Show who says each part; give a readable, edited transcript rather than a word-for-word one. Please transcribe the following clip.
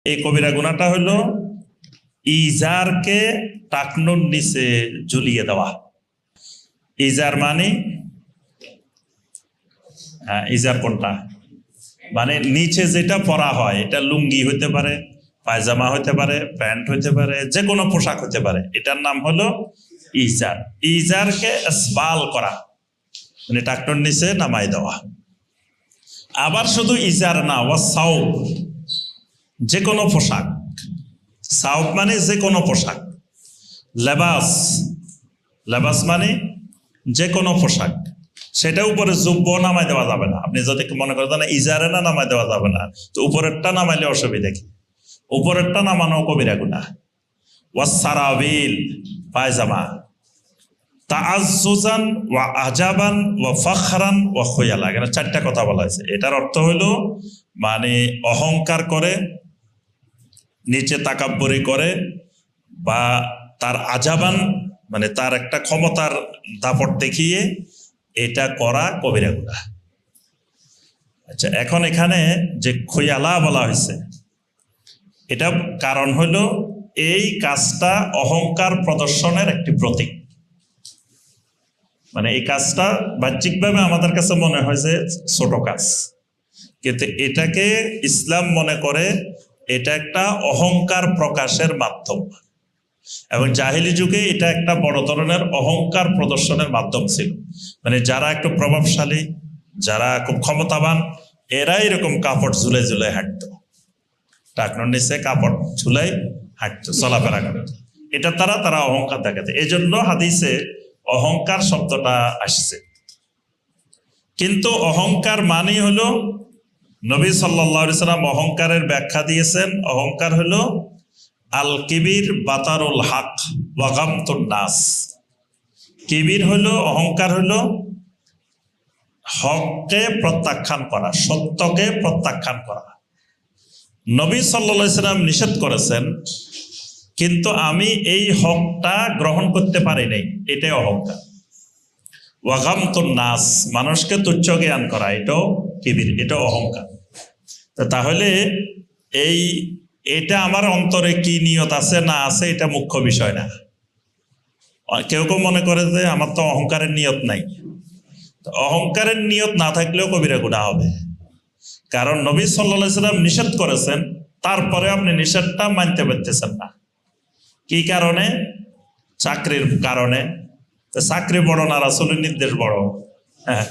Speaker 1: এই কবিরা গুনাহটা হলো ইজারকে টাকনুর নিচে ঝুলিয়ে দেওয়া। ইজার মানে ইজার কোনটা, মানে নিচে যেটা পরা হয়, এটা লুঙ্গি হইতে পারে, পায়জামা হইতে পারে, প্যান্ট হইতে পারে, যে কোনো পোশাক হইতে পারে, এটার নাম হলো ইজার। ইজারকে ইসবাল করা মানে টাকনুর নিচে নামাই দেওয়া। আবার শুধু ইজার না, ওয়া সাউব, যে কোনো পোশাক। সাউব মানে যে কোনো পোশাক। লেবাস, লেবাস মানে যে কোনো পোশাক, সেটা উপরে জুব্ব নামাই দেওয়া যাবে না। আপনি যদি মনে করেন না ইজারে না নামাই দেওয়া যাবে না, তো উপরেরটা নামাইলে অসুবিধা কি? উপরেরটা নামানো কবিরা গুনাহ। ওয়াসারাবিল, পায়জামা। তাআজ্জুজান ওয়া আজাবান ওয়া ফখরান ওয়া খুয়ালা, এখানে চারটা কথা বলা হয়েছে। এটার অর্থ হলো মানে অহংকার করে, নিচে তাকাব্বুরি করে, বা তার আজাবান মানে তার একটা ক্ষমতার দাপট দেখিয়ে এটা করা কবিরা গুনাহ। আচ্ছা, এখন এখানে যে খুয়ালা বলা হয়েছে, এটা কারণ হলো এই কাজটা অহংকার প্রদর্শনের একটি প্রতীক। মানে এই কাজটা বাহ্যিকভাবে আমাদের কাছে মনে হয় যে ছোট কাজ, কিন্তু এটাকে ইসলাম মনে করে এটা একটা অহংকার প্রকাশের মাধ্যম, এবং জাহিলি যুগে এটা একটা বড় ধরনের অহংকার প্রদর্শনের মাধ্যম ছিল। মানে যারা একটু প্রভাবশালী, যারা খুব ক্ষমতাবান, এরা এরকম কাপড় ঝুলে ঝুলে হাঁটতো, টাকনুর নিচে কাপড় ঝুলাই হাঁটতো, চলাফেরা করতো। এটা তারা অহংকার দেখাতে, এই জন্য হাদিসে অহংকার শব্দটা আসছে। কিন্তু অহংকার মানে হলো, নবী সাল্লাল্লাহু আলাইহি সাল্লাম অহংকারের ব্যাখ্যা দিয়েছেন, অহংকার হলো আল কিবির বাতারুল হক ওয়া গামতুন নাস। কিবির হলো, অহংকার হলো হককে প্রত্যাখ্যান করা, সত্যকে প্রত্যাখ্যান করা। নবী সাল্লাল্লাহু আলাইহি সাল্লাম নিষেধ করেছেন, কিন্তু আমি এই হকটা গ্রহণ করতে পারি নাই, এটাই অহংকার। ওয়া গামতুন নাস, মানুষকে তুচ্ছ জ্ঞান করা, এটাও কিবির, এটাও অহংকার। তাহলে এটা আমার অন্তরে কি নিয়ত আছে না আছে এটা মুখ্য বিষয় না। কেউ কেউ মনে করে যে আমার তো অহংকারের নিয়ত নাই। অহংকারের নিয়ত না থাকলেও কবিরা গুনাহ হবে, কারণ নবী সাল্লাল্লাহু আলাইহি সাল্লাম নিষেধ করেছেন, তারপরে আপনি নিষেধটা মানতে পারতেছেন না। কি কারণে? চাকরির কারণে। চাকরি বড় না রাসূলের নির্দেশ বড়? হ্যাঁ।